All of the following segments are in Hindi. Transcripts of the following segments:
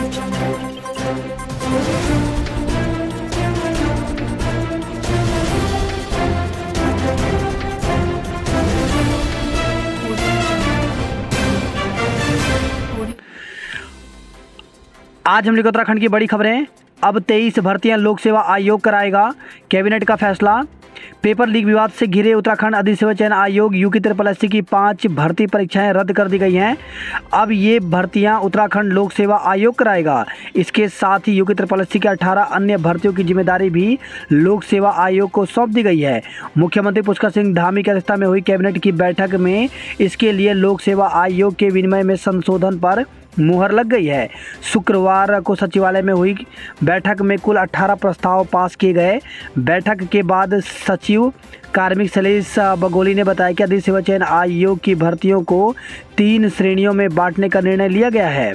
आज हम लेकर उत्तराखंड की बड़ी खबरें। अब 23 भर्तियां लोक सेवा आयोग कराएगा, कैबिनेट का फैसला। पेपर लीक विवाद से घिरे उत्तराखंड अधिसेवा चयन आयोग यूकी SSC की 5 भर्ती परीक्षाएं रद्द कर दी गई हैं। अब ये भर्तियां उत्तराखंड लोक सेवा आयोग कराएगा। इसके साथ ही यूकी SSC के 18 अन्य भर्तियों की जिम्मेदारी भी लोक सेवा आयोग को सौंप दी गई है। मुख्यमंत्री पुष्कर सिंह धामी की अध्यक्षता में हुई कैबिनेट की बैठक में इसके लिए लोक सेवा आयोग के विनिमय में संशोधन पर मुहर लग गई है। शुक्रवार को सचिवालय में हुई बैठक में कुल 18 प्रस्ताव पास किए गए। बैठक के बाद सचिव कार्मिक शैलेश बगोली ने बताया कि अधिसेवा चयन आयोग की भर्तियों को 3 श्रेणियों में बांटने का निर्णय लिया गया है।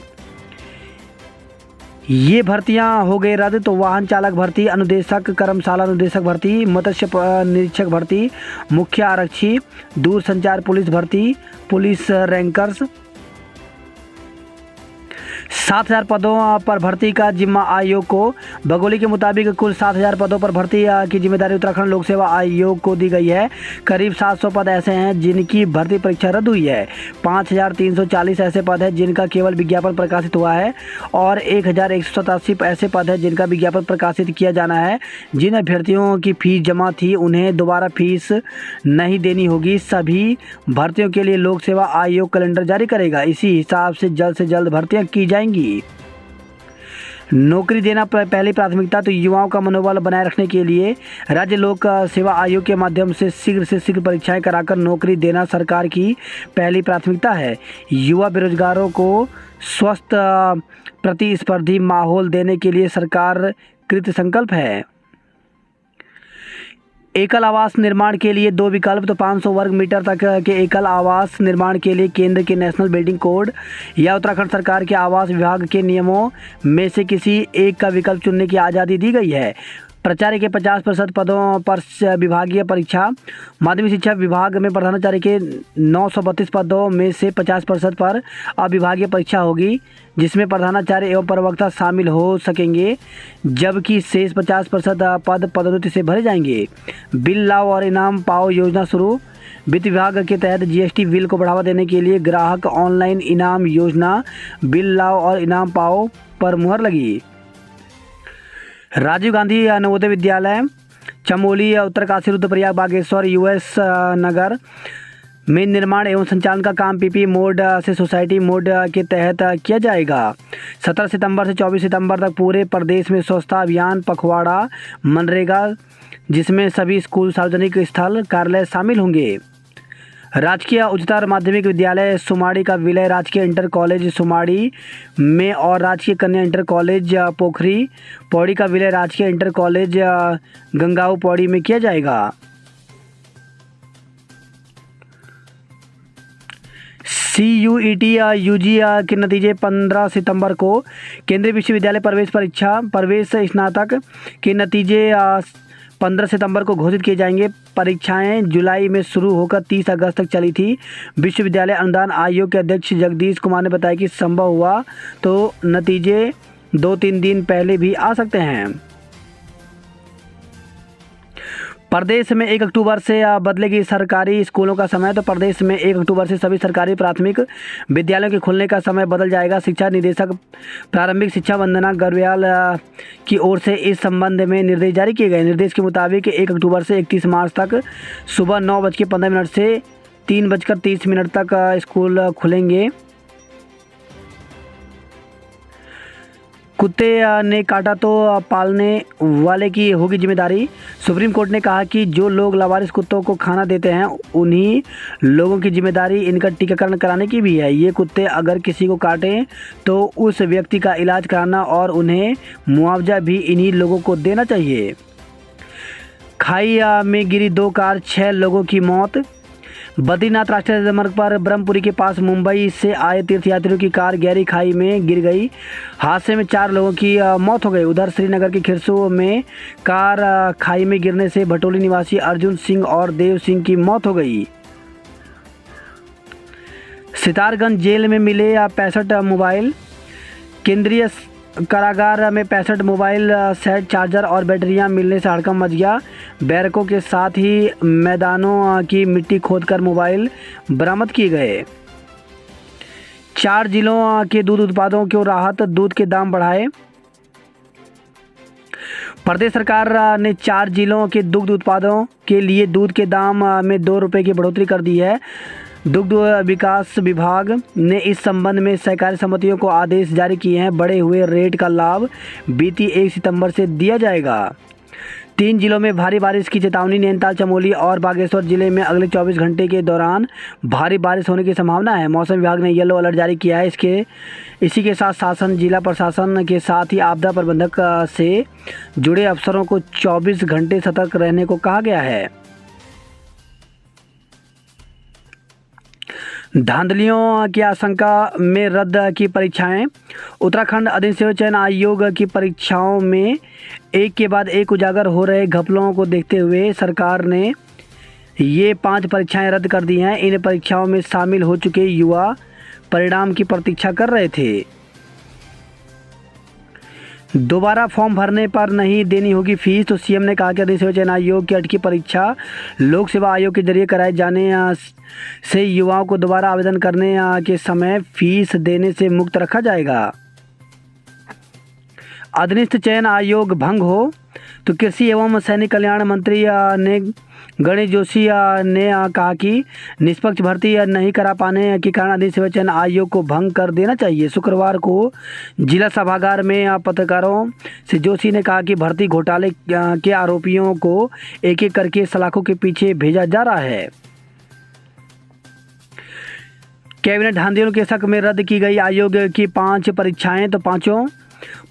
ये भर्तियां हो गई रद्द तो वाहन चालक भर्ती, अनुदेशक, कर्मशाला अनुदेशक भर्ती, मत्स्य निरीक्षक भर्ती, मुख्य आरक्षी, दूरसंचार पुलिस भर्ती, पुलिस रैंकर्स। 7,000 पदों पर भर्ती का जिम्मा आयोग को। बगोली के मुताबिक कुल 7,000 पदों पर भर्ती की जिम्मेदारी उत्तराखंड लोक सेवा आयोग को दी गई है। करीब 700 पद ऐसे हैं जिनकी भर्ती परीक्षा रद्द हुई है। 5,340 ऐसे पद हैं जिनका केवल विज्ञापन प्रकाशित हुआ है और 1,187 ऐसे पद हैं जिनका विज्ञापन प्रकाशित किया जाना है। जिन अभ्यर्थियों की फीस जमा थी उन्हें दोबारा फीस नहीं देनी होगी। सभी भर्तियों के लिए लोक सेवा आयोग कैलेंडर जारी करेगा। इसी हिसाब से जल्द भर्तियां की जाएंगी। नौकरी देना पहली प्राथमिकता। तो युवाओं का मनोबल बनाए रखने के लिए राज्य लोक सेवा आयोग के माध्यम से शीघ्र परीक्षाएं कराकर नौकरी देना सरकार की पहली प्राथमिकता है। युवा बेरोजगारों को स्वस्थ प्रतिस्पर्धी माहौल देने के लिए सरकार कृत संकल्प है। एकल आवास निर्माण के लिए 2 विकल्प। तो 500 वर्ग मीटर तक के एकल आवास निर्माण के लिए केंद्र के नेशनल बिल्डिंग कोड या उत्तराखंड सरकार के आवास विभाग के नियमों में से किसी एक का विकल्प चुनने की आज़ादी दी गई है। प्राचार्य के 50% पदों पर विभागीय परीक्षा। माध्यमिक शिक्षा विभाग में प्रधानाचार्य के 932 पदों में से 50% पर अविभागीय परीक्षा होगी, जिसमें प्रधानाचार्य एवं प्रवक्ता शामिल हो सकेंगे, जबकि शेष 50% पद पदोन्नति से भरे जाएंगे। बिल लाओ और इनाम पाओ योजना शुरू। वित्त विभाग के तहत GST बिल को बढ़ावा देने के लिए ग्राहक ऑनलाइन इनाम योजना बिल लाओ और इनाम पाओ पर मुहर लगी। राजीव गांधी नवोदय विद्यालय चमोली, उत्तरकाशी, रुद्रप्रयाग, बागेश्वर, US नगर में निर्माण एवं संचालन का काम PP मोड से सोसाइटी मोड के तहत किया जाएगा। 17 सितंबर से 24 सितंबर तक पूरे प्रदेश में स्वच्छता अभियान पखवाड़ा मनरेगा, जिसमें सभी स्कूल, सार्वजनिक स्थल, कार्यालय शामिल होंगे। राजकीय उच्चतर माध्यमिक विद्यालय सुमाड़ी का विलय राजकीय इंटर कॉलेज सुमाड़ी में और राजकीय कन्या इंटर कॉलेज पोखरी पौड़ी का विलय राजकीय इंटर कॉलेज गंगाऊ पौड़ी में किया जाएगा। CUET UG के नतीजे 15 सितंबर को। केंद्रीय विश्वविद्यालय प्रवेश स्नातक के नतीजे 15 सितंबर को घोषित किए जाएंगे। परीक्षाएं जुलाई में शुरू होकर 30 अगस्त तक चली थी। विश्वविद्यालय अनुदान आयोग के अध्यक्ष जगदीश कुमार ने बताया कि संभव हुआ तो नतीजे 2-3 दिन पहले भी आ सकते हैं। प्रदेश में 1 अक्टूबर से बदलेगी सरकारी स्कूलों का समय। तो प्रदेश में 1 अक्टूबर से सभी सरकारी प्राथमिक विद्यालयों के खुलने का समय बदल जाएगा। शिक्षा निदेशक प्रारंभिक शिक्षा वंदना गर्ब्याल की ओर से इस संबंध में निर्देश जारी किए गए। निर्देश के मुताबिक 1 अक्टूबर से 31 मार्च तक सुबह 9:15 से 3:30 तक स्कूल खुलेंगे। कुत्ते ने काटा तो पालने वाले की होगी जिम्मेदारी। सुप्रीम कोर्ट ने कहा कि जो लोग लावारिस कुत्तों को खाना देते हैं उन्हीं लोगों की जिम्मेदारी इनका टीकाकरण कराने की भी है। ये कुत्ते अगर किसी को काटें तो उस व्यक्ति का इलाज कराना और उन्हें मुआवजा भी इन्हीं लोगों को देना चाहिए। खाई में गिरी 2 कार, 6 लोगों की मौत। बद्रीनाथ राष्ट्रीय राजमार्ग पर ब्रह्मपुरी के पास मुंबई से आए तीर्थयात्रियों की कार गहरी खाई में गिर गई। हादसे में 4 लोगों की मौत हो गई। उधर श्रीनगर के खिरसू में कार खाई में गिरने से भटोली निवासी अर्जुन सिंह और देव सिंह की मौत हो गई। सितारगंज जेल में मिले 65 मोबाइल। केंद्रीय कारागार में 65 मोबाइल सेट, चार्जर और बैटरियां मिलने से हड़कंप मच गया। बैरकों के साथ ही मैदानों की मिट्टी खोदकर मोबाइल बरामद किए गए। 4 जिलों के दूध उत्पादकों को राहत, दूध के दाम बढ़ाए। प्रदेश सरकार ने 4 जिलों के दुग्ध उत्पादों के लिए दूध के दाम में 2 रुपये की बढ़ोतरी कर दी है। दुग्ध विकास विभाग ने इस संबंध में सहकारी समितियों को आदेश जारी किए हैं। बढ़े हुए रेट का लाभ बीती 1 सितंबर से दिया जाएगा। 3 जिलों में भारी बारिश की चेतावनी। नैनीताल, चमोली और बागेश्वर जिले में अगले 24 घंटे के दौरान भारी बारिश होने की संभावना है। मौसम विभाग ने येलो अलर्ट जारी किया है। इसी के साथ शासन, जिला प्रशासन के साथ ही आपदा प्रबंधक से जुड़े अफसरों को 24 घंटे सतर्क रहने को कहा गया है। धांधलियों की आशंका में रद्द की परीक्षाएं। उत्तराखंड अधीन सेवा चयन आयोग की परीक्षाओं में एक के बाद एक उजागर हो रहे घपलों को देखते हुए सरकार ने ये 5 परीक्षाएं रद्द कर दी हैं। इन परीक्षाओं में शामिल हो चुके युवा परिणाम की प्रतीक्षा कर रहे थे। दोबारा फॉर्म भरने पर नहीं देनी होगी फीस। तो सीएम ने कहा कि अधीन सेवा चयन आयोग की अटकी परीक्षा लोक सेवा आयोग के जरिए कराए जाने से युवाओं को दोबारा आवेदन करने के समय फीस देने से मुक्त रखा जाएगा। अधीनस्थ चयन आयोग भंग हो तो कृषि एवं सैनिक कल्याण मंत्री ने गणेश जोशी ने कहा कि निष्पक्ष भर्ती नहीं करा पाने के कारण अधीन सेवा चयन आयोग को भंग कर देना चाहिए। शुक्रवार को जिला सभागार में पत्रकारों से जोशी ने कहा कि भर्ती घोटाले के आरोपियों को एक एक करके सलाखों के पीछे भेजा जा रहा है। कैबिनेट धांधलियों के शक में रद्द की गई आयोग की 5 परीक्षाएं। तो 5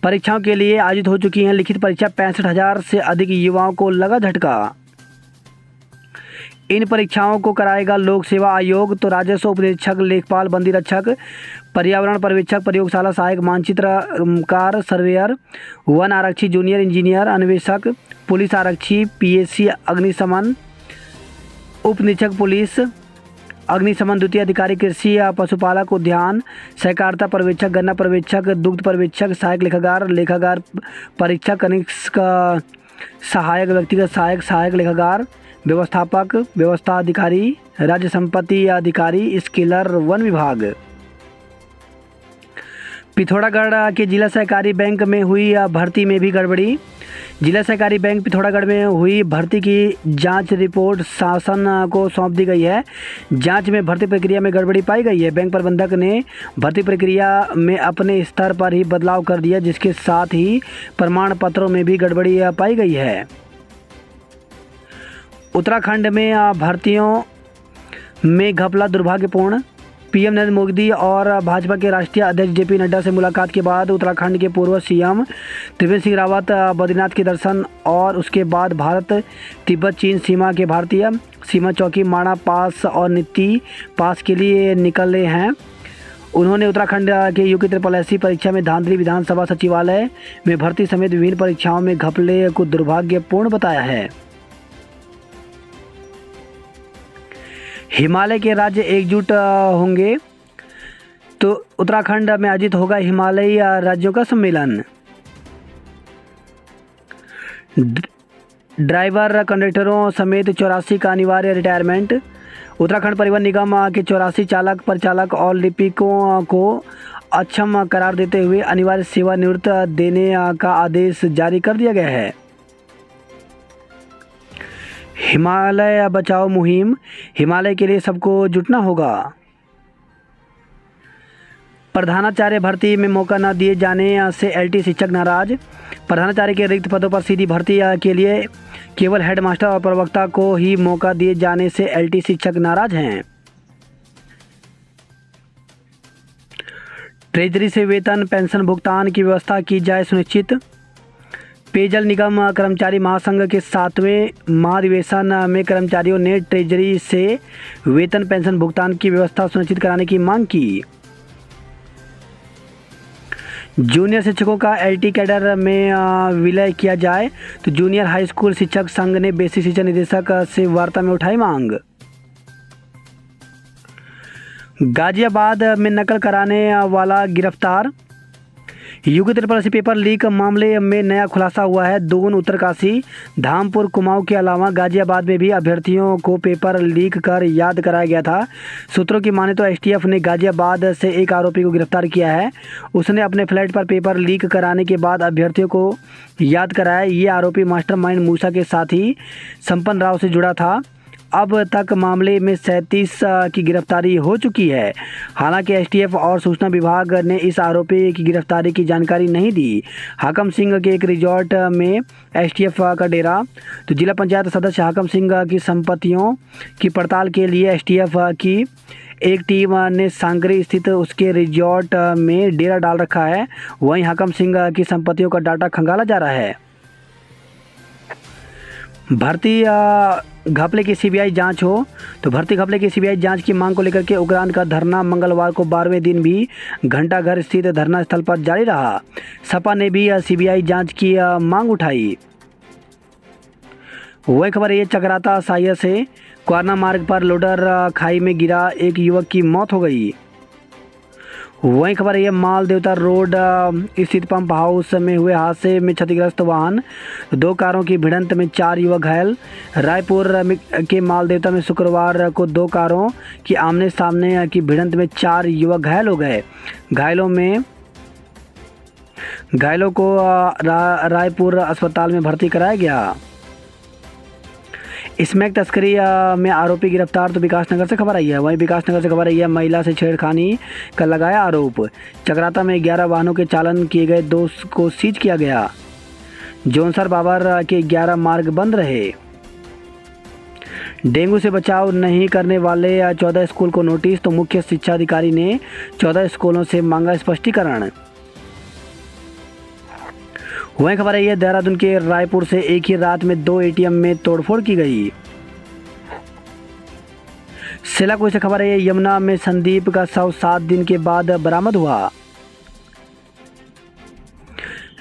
परीक्षाओं के लिए आयोजित हो चुकी हैं लिखित परीक्षा। 65,000 से अधिक युवाओं को लगा झटका। इन परीक्षाओं को कराएगा लोक सेवा आयोग। तो राजस्व उपनिरीक्षक, लेखपाल, बंदी रक्षक, पर्यावरण पर्यवेक्षक, प्रयोगशाला सहायक, मानचित्रकार, सर्वेयर, वन आरक्षी, जूनियर इंजीनियर, अन्वेषक, पुलिस आरक्षी, पीएससी, अग्निशमन उपनिरीक्षक पुलिस, अग्निशमन द्वितीय अधिकारी, कृषि पशुपालक, उद्यान सहकारिता पर्यवेक्षक, गन्ना पर्यवेक्षक, दुग्ध पर्यवेक्षक, सहायक लेखाकार, लेखाकार परीक्षक, कनिष्ठ सहायक, व्यक्तिगत सहायक, सहायक लेखाकार, व्यवस्थापक, व्यवस्था अधिकारी, राज्य संपत्ति अधिकारी, स्केलर, वन विभाग। पिथौरागढ़ के जिला सहकारी बैंक में हुई भर्ती में भी गड़बड़ी। जिला सहकारी बैंक पिथौरागढ़ में हुई भर्ती की जांच रिपोर्ट शासन को सौंप दी गई है। जांच में भर्ती प्रक्रिया में गड़बड़ी पाई गई है। बैंक प्रबंधक ने भर्ती प्रक्रिया में अपने स्तर पर ही बदलाव कर दिया, जिसके साथ ही प्रमाण पत्रों में भी गड़बड़ी पाई गई है। उत्तराखंड में भर्तियों में घपला दुर्भाग्यपूर्ण। पीएम नरेंद्र मोदी और भाजपा के राष्ट्रीय अध्यक्ष जेपी नड्डा से मुलाकात के बाद उत्तराखंड के पूर्व सीएम त्रिवेंद्र सिंह रावत बद्रीनाथ के दर्शन और उसके बाद भारत तिब्बत चीन सीमा के भारतीय सीमा चौकी माणा पास और नित्ती पास के लिए निकले हैं। उन्होंने उत्तराखंड के UP परीक्षा में धांधली, विधानसभा सचिवालय में भर्ती समेत विभिन्न परीक्षाओं में घपले को दुर्भाग्यपूर्ण बताया है। हिमालय के राज्य एकजुट होंगे। तो उत्तराखंड में आयोजित होगा हिमालयी राज्यों का सम्मेलन। ड्राइवर कंडक्टरों समेत 84 का अनिवार्य रिटायरमेंट। उत्तराखंड परिवहन निगम के 84 चालक, परिचालक और लिपिकों को अक्षम करार देते हुए अनिवार्य सेवानिवृत्त देने का आदेश जारी कर दिया गया है। हिमालय बचाओ मुहिम। हिमालय के लिए सबको जुटना होगा। प्रधानाचार्य भर्ती में मौका न दिए जाने से LT शिक्षक नाराज। प्रधानाचार्य के रिक्त पदों पर सीधी भर्ती के लिए केवल हेडमास्टर और प्रवक्ता को ही मौका दिए जाने से LT शिक्षक नाराज हैं। ट्रेजरी से वेतन पेंशन भुगतान की व्यवस्था की जाए सुनिश्चित। पेयजल निगम कर्मचारी महासंघ के 7वें महाधिवेशन में कर्मचारियों ने ट्रेजरी से वेतन पेंशन भुगतान की व्यवस्था सुनिश्चित कराने की मांग की। जूनियर शिक्षकों का LT कैडर में विलय किया जाए। तो जूनियर हाई स्कूल शिक्षक संघ ने बेसिक शिक्षा निदेशक से वार्ता में उठाई मांग। गाजियाबाद में नकल कराने वाला गिरफ्तार। UK triple SC paper leak मामले में नया खुलासा हुआ है। दून, उत्तरकाशी, धामपुर, कुमाऊं के अलावा गाजियाबाद में भी अभ्यर्थियों को पेपर लीक कर याद कराया गया था। सूत्रों की माने तो एसटीएफ ने गाजियाबाद से एक आरोपी को गिरफ्तार किया है। उसने अपने फ्लैट पर पेपर लीक कराने के बाद अभ्यर्थियों को याद कराया। ये आरोपी मास्टरमाइंड मूसा के साथी संपन्न राव से जुड़ा था। अब तक मामले में 37 की गिरफ्तारी हो चुकी है। हालांकि एसटीएफ और सूचना विभाग ने इस आरोपी की गिरफ्तारी की जानकारी नहीं दी। हाकम सिंह के एक रिजॉर्ट में एसटीएफ का डेरा। तो जिला पंचायत सदस्य हाकम सिंह की संपत्तियों की पड़ताल के लिए एसटीएफ की एक टीम ने सांगरी स्थित उसके रिजॉर्ट में डेरा डाल रखा है। वहीं हाकम सिंह की संपत्तियों का डाटा खंगाला जा रहा है। भर्ती घपले की सीबीआई जांच हो। तो भर्ती घपले की सीबीआई जांच की मांग को लेकर के उग्रांत का धरना मंगलवार को 12वें दिन भी घंटाघर स्थित धरना स्थल पर जारी रहा। सपा ने भी सीबीआई जांच की मांग उठाई। वही खबर ये चकराता साहिया से क्वारना मार्ग पर लोडर खाई में गिरा, एक युवक की मौत हो गई। वहीं खबर है माल देवता रोड स्थित पंप हाउस में हुए हादसे में क्षतिग्रस्त वाहन, 2 कारों की भिड़ंत में 4 युवक घायल। रायपुर के माल देवता में शुक्रवार को 2 कारों की आमने सामने की भिड़ंत में 4 युवक घायल हो गए। घायलों को रायपुर अस्पताल में भर्ती कराया गया। स्मैक तस्करी में आरोपी गिरफ्तार। तो विकासनगर से खबर आई है। वहीं विकासनगर से खबर आई है महिला से छेड़खानी का लगाया आरोप। चकराता में 11 वाहनों के चालन किए गए, 2 को सीज किया गया। जौनसर बाबर के 11 मार्ग बंद रहे। डेंगू से बचाव नहीं करने वाले 14 स्कूल को नोटिस। तो मुख्य शिक्षा अधिकारी ने 14 स्कूलों से मांगा स्पष्टीकरण। वहीं खबर है देहरादून के रायपुर से एक ही रात में 2 एटीएम में तोड़फोड़ की गई। सिलाकुई से खबर है यमुना में संदीप का शव 7 दिन के बाद बरामद हुआ।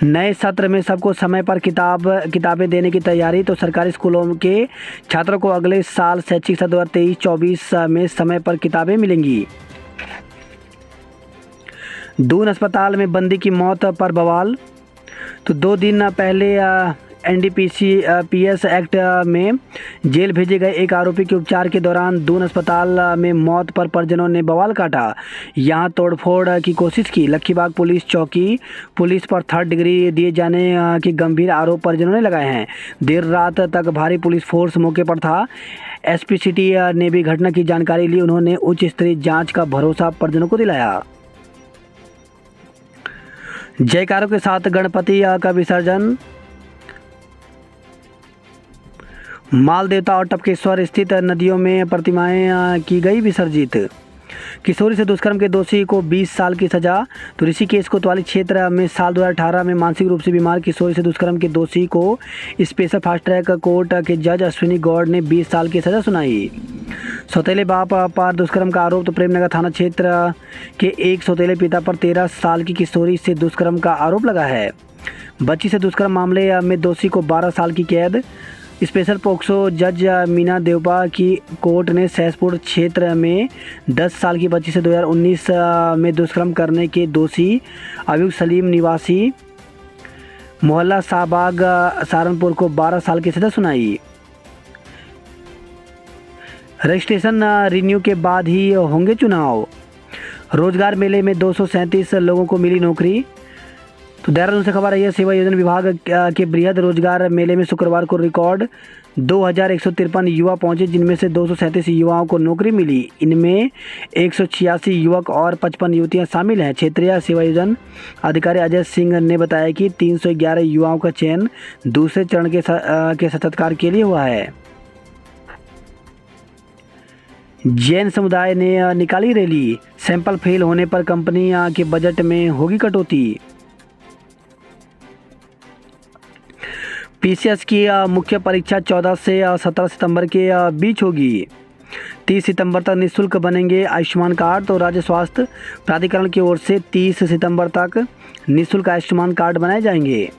नए सत्र में सबको समय पर किताबें देने की तैयारी। तो सरकारी स्कूलों के छात्रों को अगले साल शैक्षिक सत्र 2023-24 में समय पर किताबें मिलेंगी। दून अस्पताल में बंदी की मौत पर बवाल। तो 2 दिन पहले एनडीपीएस एक्ट में जेल भेजे गए एक आरोपी के उपचार के दौरान दून अस्पताल में मौत पर परिजनों ने बवाल काटा। यहां तोड़फोड़ की कोशिश की। लक्खीबाग पुलिस चौकी पुलिस पर 3rd डिग्री दिए जाने के गंभीर आरोप परिजनों ने लगाए हैं। देर रात तक भारी पुलिस फोर्स मौके पर था। एसपी सिटी ने भी घटना की जानकारी ली। उन्होंने उच्च स्तरीय जांच का भरोसा परिजनों को दिलाया। जयकारों के साथ गणपति का विसर्जन। माल देवता और टपकेश्वर स्थित नदियों में प्रतिमाएं की गई विसर्जित। किशोरी से दुष्कर्म के दोषी को 20 साल की सजा। तो ऋषिकेश कोतवाली क्षेत्र में साल 2018 में मानसिक रूप से बीमार किशोरी से दुष्कर्म के दोषी को स्पेशल फास्ट ट्रैक कोर्ट के जज अश्विनी गौड़ ने 20 साल की सजा सुनाई। सौतेले बाप पर दुष्कर्म का आरोप। तो प्रेमनगर थाना क्षेत्र के एक सौतेले पिता पर 13 साल की किशोरी से दुष्कर्म का आरोप लगा है। बच्ची से दुष्कर्म मामले में दोषी को 12 साल की कैद। स्पेशल पोक्सो जज मीना देवपा की कोर्ट ने सहसपुर क्षेत्र में 10 साल की बच्ची से 2019 में दुष्कर्म करने के दोषी अभियुक्त सलीम निवासी मोहल्ला शाहबाग सहारनपुर को 12 साल की सजा सुनाई। रजिस्ट्रेशन रिन्यू के बाद ही होंगे चुनाव। रोजगार मेले में 237 लोगों को मिली नौकरी। तो देहरादून से खबर आई है सेवा योजना विभाग के बृहद रोजगार मेले में शुक्रवार को रिकॉर्ड 2153 युवा पहुंचे, जिनमें से 237 युवाओं को नौकरी मिली। इनमें 186 युवक और 55 युवतियां शामिल हैं। क्षेत्रीय सेवा योजना अधिकारी अजय सिंह ने बताया कि 311 युवाओं का चयन दूसरे चरण के साक्षात्कार के लिए हुआ है। जैन समुदाय ने निकाली रैली। सैंपल फेल होने पर कंपनी के बजट में होगी कटौती। पीसीएस की मुख्य परीक्षा 14 से 17 सितंबर के बीच होगी। 30 सितंबर तक निःशुल्क बनेंगे आयुष्मान कार्ड। तो राज्य स्वास्थ्य प्राधिकरण की ओर से 30 सितंबर तक निःशुल्क आयुष्मान कार्ड बनाए जाएंगे।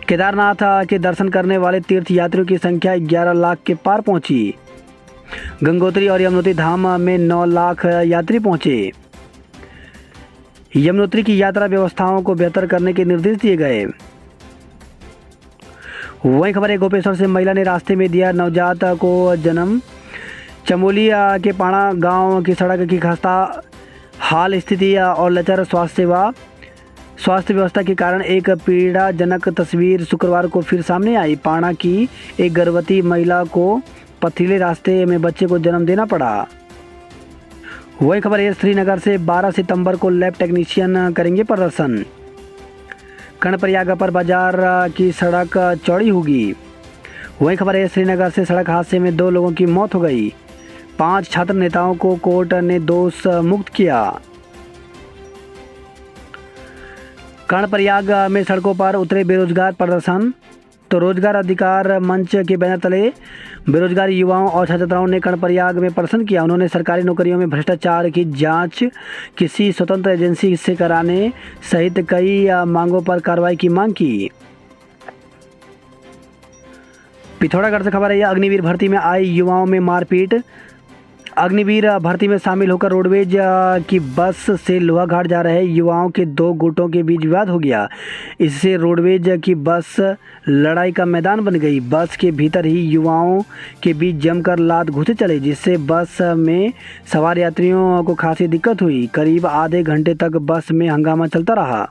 केदारनाथ के दर्शन करने वाले तीर्थ यात्रियों की संख्या 11 लाख के पार पहुंची। गंगोत्री और यमुनोत्री धाम में 9 लाख यात्री पहुंचे। यमुनोत्री की यात्रा व्यवस्थाओं को बेहतर करने के निर्देश दिए गए। वहीं खबर है गोपेश्वर से महिला ने रास्ते में दिया नवजात को जन्म। चमोली के पाणा गांव की सड़क की खस्ता हाल स्थिति और लचर स्वास्थ्य व्यवस्था के कारण एक पीड़ाजनक तस्वीर शुक्रवार को फिर सामने आई। पाणा की एक गर्भवती महिला को पथरीले रास्ते में बच्चे को जन्म देना पड़ा। वही खबर है श्रीनगर से 12 सितंबर को लैब टेक्नीशियन करेंगे प्रदर्शन। कर्णप्रयाग पर बाजार की सड़क चौड़ी होगी। वही खबर है श्रीनगर से सड़क हादसे में 2 लोगों की मौत हो गई। 5 छात्र नेताओं को कोर्ट ने दोष मुक्त किया। कर्णप्रयाग में सड़कों पर उतरे बेरोजगार प्रदर्शन। तो रोजगार अधिकार मंच के बैनर तले बेरोजगार युवाओं और छात्राओं ने कर्णप्रयाग में प्रदर्शन किया। उन्होंने सरकारी नौकरियों में भ्रष्टाचार की जांच किसी स्वतंत्र एजेंसी से कराने सहित कई मांगों पर कार्रवाई की मांग की। पिथौरागढ़ से खबर है अग्निवीर भर्ती में आई युवाओं में मारपीट। अग्निवीर भर्ती में शामिल होकर रोडवेज की बस से लोहाघाट जा रहे युवाओं के 2 गुटों के बीच विवाद हो गया। इससे रोडवेज की बस लड़ाई का मैदान बन गई। बस के भीतर ही युवाओं के बीच जमकर लात घुसे चले, जिससे बस में सवार यात्रियों को खासी दिक्कत हुई। करीब आधे घंटे तक बस में हंगामा चलता रहा।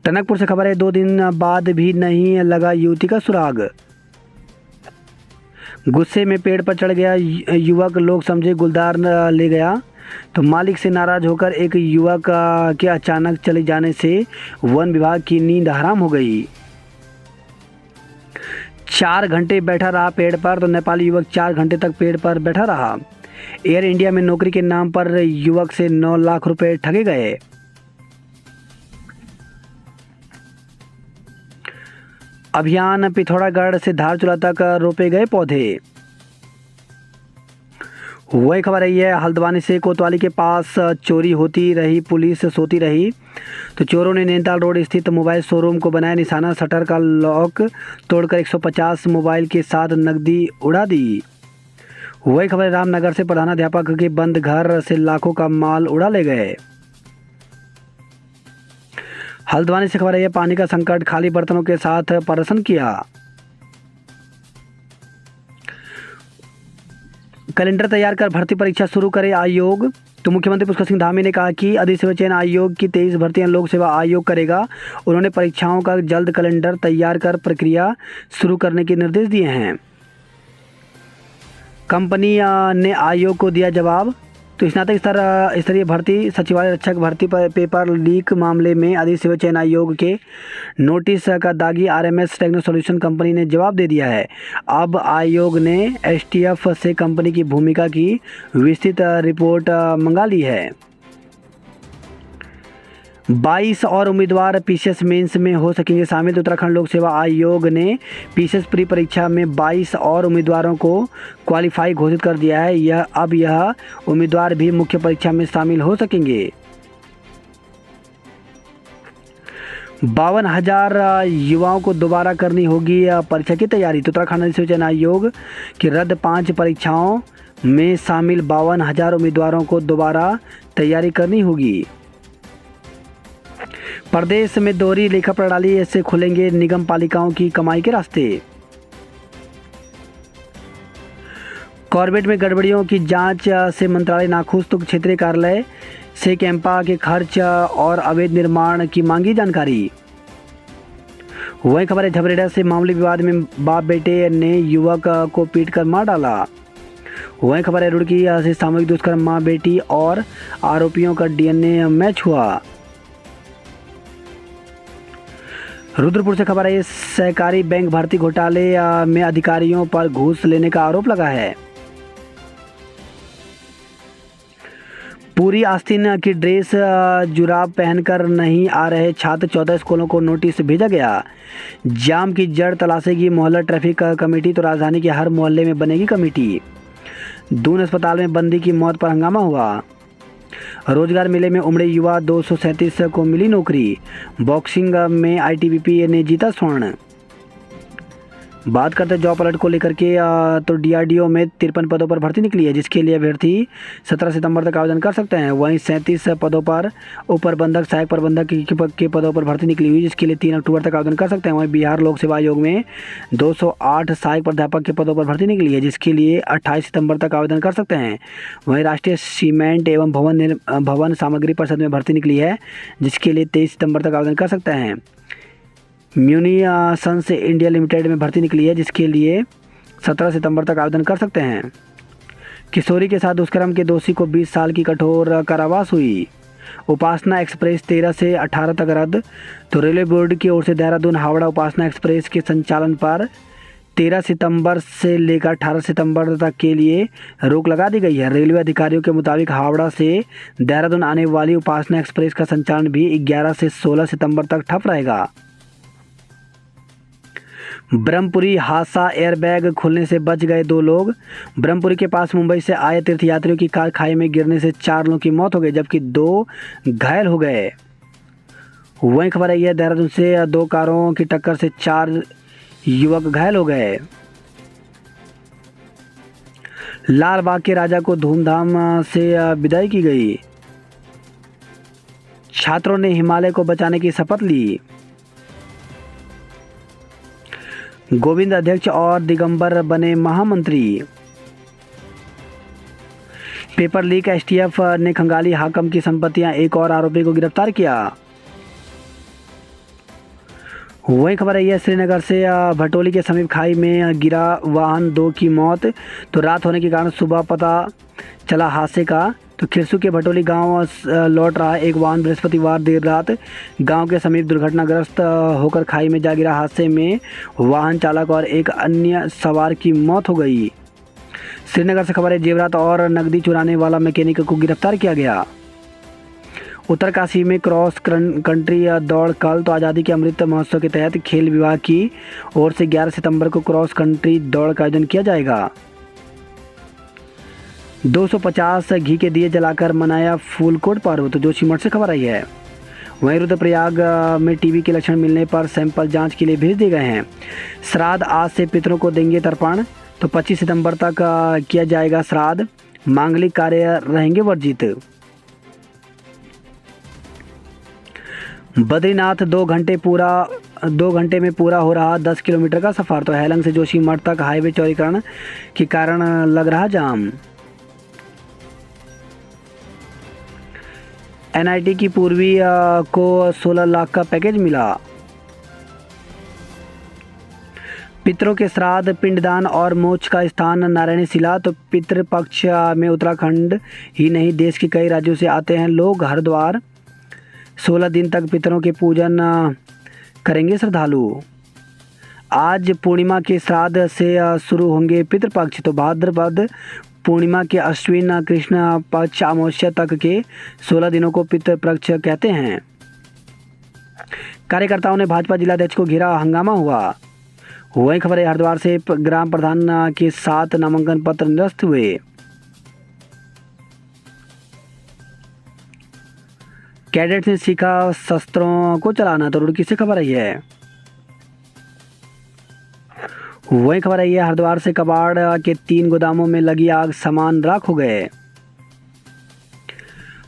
टनकपुर से खबर है 2 दिन बाद भी नहीं लगा युवती का सुराग। गुस्से में पेड़ पर चढ़ गया युवक, लोग समझे गुलदार ले गया। तो मालिक से नाराज होकर एक युवक के अचानक चले जाने से वन विभाग की नींद हराम हो गई। 4 घंटे बैठा रहा पेड़ पर। तो नेपाली युवक 4 घंटे तक पेड़ पर बैठा रहा। एयर इंडिया में नौकरी के नाम पर युवक से 9 लाख रुपए ठगे गए। अभियान पिथौरागढ़ से धारचूला तक रोपे गए पौधे। वही खबर है हल्द्वानी से कोतवाली के पास चोरी होती रही, पुलिस सोती रही। तो चोरों ने नैनीताल रोड स्थित मोबाइल शोरूम को बनाया निशाना। शटर का लॉक तोड़कर 150 मोबाइल के साथ नकदी उड़ा दी। वही खबर रामनगर से प्रधानाध्यापक के बंद घर से लाखों का माल उड़ा ले गए। हल्द्वानी से खबर है पानी का संकट, खाली बर्तनों के साथ प्रदर्शन किया। कैलेंडर तैयार कर भर्ती परीक्षा शुरू करे आयोग। तो मुख्यमंत्री पुष्कर सिंह धामी ने कहा कि अधिसेवा चयन आयोग की 23 भर्तियां लोक सेवा आयोग करेगा। उन्होंने परीक्षाओं का जल्द कैलेंडर तैयार कर प्रक्रिया शुरू करने के निर्देश दिए हैं। कंपनी ने आयोग को दिया जवाब। तो स्नातक स्तरीय भर्ती सचिवालय रक्षक भर्ती पर पेपर लीक मामले में अधिसेवा चयन आयोग के नोटिस का दागी आरएमएस टेक्नो सॉल्यूशन कंपनी ने जवाब दे दिया है। अब आयोग ने एसटीएफ से कंपनी की भूमिका की विस्तृत रिपोर्ट मंगा ली है। 22 और उम्मीदवार पीसीएस मेंस में हो सकेंगे शामिल। तो उत्तराखंड लोक सेवा आयोग ने पीसीएस प्री परीक्षा में 22 और उम्मीदवारोर को क्वालिफाई घोषित कर दिया है। यह उम्मीदवार भी मुख्य परीक्षा में शामिल हो सकेंगे। 52,000 युवाओं को दोबारा करनी होगी परीक्षा की तैयारी। तो उत्तराखंड अधिसेवा चयन आयोग की रद्द 5 परीक्षाओं में शामिल 52,000 उम्मीदवारों को दोबारा तैयारी करनी होगी। प्रदेश में दोहरी लेखा प्रणाली से खुलेंगे निगम पालिकाओं की कमाई के रास्ते। कॉर्बेट में गड़बड़ियों की जांच से मंत्रालय नाखुश। तो क्षेत्रीय कार्यालय से कैंपा के खर्च और अवैध निर्माण की मांगी जानकारी। वही खबर है झबरेड़ा से मामूली विवाद में बाप बेटे ने युवक को पीटकर मार डाला। वही खबर है रुड़की से सामूहिक दुष्कर्म, मां बेटी और आरोपियों का डीएनए मैच हुआ। रुद्रपुर से खबर है सहकारी बैंक भर्ती घोटाले में अधिकारियों पर घूस लेने का आरोप लगा है। पूरी आस्तीन की ड्रेस जुराब पहनकर नहीं आ रहे छात्र, 14 स्कूलों को नोटिस भेजा गया। जाम की जड़ तलाशेगी मोहल्ला ट्रैफिक कमेटी। तो राजधानी के हर मोहल्ले में बनेगी कमेटी। दून अस्पताल में बंदी की मौत पर हंगामा हुआ। रोजगार मेले में उमड़े युवा, 237 को मिली नौकरी। बॉक्सिंग में आईटीबीपी ने जीता स्वर्ण। बात करते हैं जॉब अलर्ट को लेकर के तो डीआरडीओ में 53 पदों पर भर्ती निकली है, जिसके लिए अभ्यर्थी 17 सितंबर तक आवेदन कर सकते हैं। वहीं 37 पदों पर उप प्रबंधक सहायक प्रबंधक के पदों पर भर्ती निकली हुई, जिसके लिए 3 अक्टूबर तक आवेदन कर सकते हैं। वहीं बिहार लोक सेवा आयोग में 208 सहायक प्राध्यापक के पदों पर भर्ती निकली है, जिसके लिए 28 सितंबर तक आवेदन कर सकते हैं। वहीं राष्ट्रीय सीमेंट एवं भवन सामग्री परिषद में भर्ती निकली है, जिसके लिए 23 सितंबर तक आवेदन कर सकते हैं। म्यूनिसंस इंडिया लिमिटेड में भर्ती निकली है, जिसके लिए 17 सितंबर तक आवेदन कर सकते हैं। किशोरी के साथ दुष्कर्म के दोषी को 20 साल की कठोर कारावास हुई। उपासना एक्सप्रेस 13 से 18 तक रद्द। तो रेलवे बोर्ड की ओर से देहरादून हावड़ा उपासना एक्सप्रेस के संचालन पर 13 सितंबर से लेकर 18 सितंबर तक के लिए रोक लगा दी गई है। रेलवे अधिकारियों के मुताबिक हावड़ा से देहरादून आने वाली उपासना एक्सप्रेस का संचालन भी 11 से 16 सितंबर तक ठप रहेगा। ब्रह्मपुरी हादसा, एयरबैग खुलने से बच गए 2 लोग। ब्रह्मपुरी के पास मुंबई से आए तीर्थयात्रियों की कार खाई में गिरने से 4 लोगों की मौत हो गई, जबकि 2 घायल हो गए। वहीं खबर आई है देहरादून से 2 कारों की टक्कर से 4 युवक घायल हो गए। लाल बाग के राजा को धूमधाम से विदाई की गई। छात्रों ने हिमालय को बचाने की शपथ ली। गोविंद अध्यक्ष और दिगंबर बने महामंत्री। पेपर लीक, एसटीएफ ने खंगाली हाकम की संपत्तियां, एक और आरोपी को गिरफ्तार किया। वही खबर है श्रीनगर से भटोली के समीप खाई में गिरा वाहन, 2 की मौत। तो रात होने के कारण सुबह पता चला हादसे का। तो खिरसू के भटोली गांव लौट रहा एक वाहन बृहस्पतिवार देर रात गांव के समीप दुर्घटनाग्रस्त होकर खाई में जा गिरा। हादसे में वाहन चालक और एक अन्य सवार की मौत हो गई। श्रीनगर से खबर है जेवरात और नकदी चुराने वाला मैकेनिक को गिरफ्तार किया गया। उत्तरकाशी में क्रॉस कंट्री दौड़ कल। तो आज़ादी के अमृत महोत्सव के तहत खेल विभाग की ओर से 11 सितंबर को क्रॉस कंट्री दौड़ का आयोजन किया जाएगा। 250 घी के दिए जलाकर मनाया फूलकोट पर्व। तो जोशीमठ से खबर आई है। वहीं रुद्रप्रयाग में टीबी के लक्षण मिलने पर सैंपल जांच के लिए भेज दिए गए हैं। श्राद्ध, आज से पितरों को देंगे तर्पण। तो 25 सितंबर तक किया जाएगा श्राद्ध। मांगलिक कार्य रहेंगे वर्जित। बद्रीनाथ 2 घंटे में पूरा हो रहा 10 किलोमीटर का सफ़र। तो हेलंग से जोशीमठ तक हाईवे चौड़ीकरण के कारण लग रहा जाम। एनआईटी की पूर्वी को 16 लाख का पैकेज मिला। पितरों के श्राद्ध, पिंडदान और मोक्ष का स्थान नारायणी शिला। तो पितृपक्ष में उत्तराखंड ही नहीं देश के कई राज्यों से आते हैं लोग। हरिद्वार 16 दिन तक पितरों के पूजन करेंगे श्रद्धालु। आज पूर्णिमा के श्राद्ध से शुरू होंगे पितृपक्ष। तो भाद्रपद पूर्णिमा के अश्विन कृष्ण पक्ष अमावस्या तक के 16 दिनों को पितृपक्ष कहते हैं। कार्यकर्ताओं ने भाजपा जिलाध्यक्ष को घेरा, हंगामा हुआ। वही खबर है हरिद्वार से ग्राम प्रधान के 7 नामांकन पत्र निरस्त हुए। कैडेट्स ने सीखा शस्त्रों को चलाना। तो रुड़की से खबर आई है। वही खबर आई है हरिद्वार से कबाड़ के 3 गोदामों में लगी आग, सामान राख हो गए।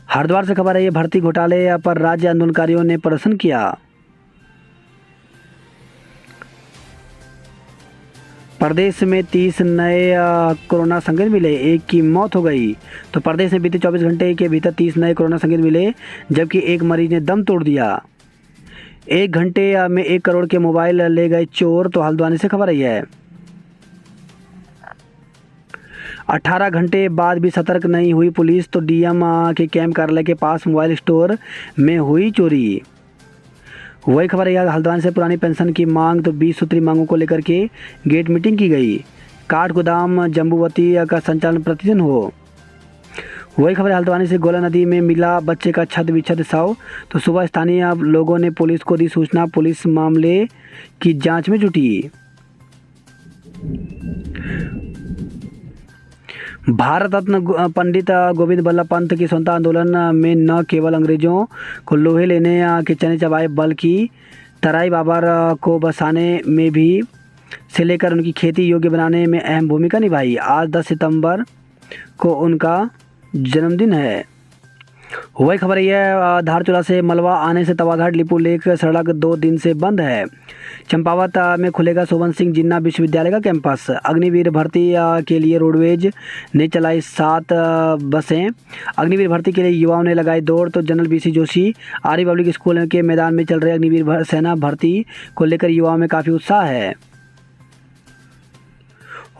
हरिद्वार से खबर आई है भर्ती घोटाले पर राज्य आंदोलनकारियों ने प्रदर्शन किया। प्रदेश में 30 नए कोरोना संक्रमित मिले, 1 की मौत हो गई। तो प्रदेश में बीते 24 घंटे के भीतर 30 नए कोरोना संक्रमित मिले, जबकि एक मरीज ने दम तोड़ दिया। 1 घंटे में 1 करोड़ के मोबाइल ले गए चोर। तो हल्द्वानी से खबर आई है। 18 घंटे बाद भी सतर्क नहीं हुई पुलिस। तो डीएम के कैंप कार्यालय के पास मोबाइल स्टोर में हुई चोरी। वही खबर है हल्द्वानी से पुरानी पेंशन की मांग। तो 20 सूत्री मांगों को लेकर के गेट मीटिंग की गई। काठ गोदाम जम्बूवती का संचालन प्रतिदिन हो। वही खबर हल्द्वानी से गोला नदी में मिला बच्चे का छत विच्छेद शव। तो सुबह स्थानीय लोगों ने पुलिस को दी सूचना, पुलिस मामले की जांच में जुटी। भारत रत्न पंडित गोविंद बल्लभ पंत की स्वतंत्रता आंदोलन में न केवल अंग्रेजों को लोहे लेने के चने चबाए, बल्कि तराई बाबर को बसाने में भी से लेकर उनकी खेती योग्य बनाने में अहम भूमिका निभाई। आज 10 सितंबर को उनका जन्मदिन है। वही खबर ये है, धारचूला से मलवा आने से तवाघाट लिपू लेक सड़क 2 दिन से बंद है। चंपावत में खुलेगा सोबन सिंह जिन्ना विश्वविद्यालय का कैंपस। अग्निवीर भर्ती के लिए रोडवेज ने चलाई 7 बसें। अग्निवीर भर्ती के लिए युवाओं ने लगाई दौड़, तो जनरल बीसी जोशी आर्य पब्लिक स्कूल के मैदान में चल रहे अग्निवीर सेना भर्ती को लेकर युवाओं में काफ़ी उत्साह है।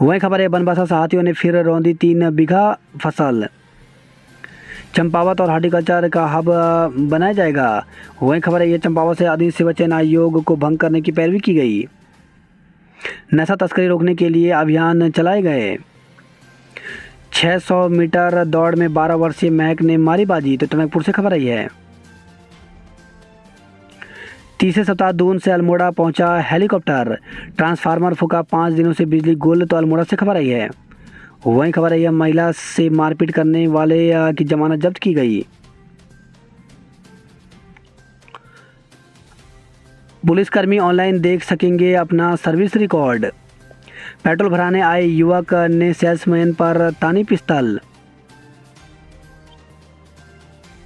वही खबर है, बनबासा से हाथियों ने फिर रौंदी 3 बीघा फसल। चंपावत और हॉर्टिकल्चर का हब बनाया जाएगा। वही खबर है, ये चंपावत से आदिम सेवा चयन आयोग को भंग करने की पैरवी की गई। नशा तस्करी रोकने के लिए अभियान चलाए गए। 600 मीटर दौड़ में 12 वर्षीय महक ने मारी बाजी। तो टनकपुर से खबर आई है। तीसरे सप्ताह दून से अल्मोड़ा पहुंचा हेलीकॉप्टर। ट्रांसफार्मर फूका, 5 दिनों से बिजली गुल। तो अल्मोड़ा से खबर आई है। वही खबर है, यह महिला से मारपीट करने वाले की जमानत जब्त की गई। पुलिसकर्मी ऑनलाइन देख सकेंगे अपना सर्विस रिकॉर्ड। पेट्रोल भराने आए युवक ने सेल्समैन पर तानी पिस्तौल।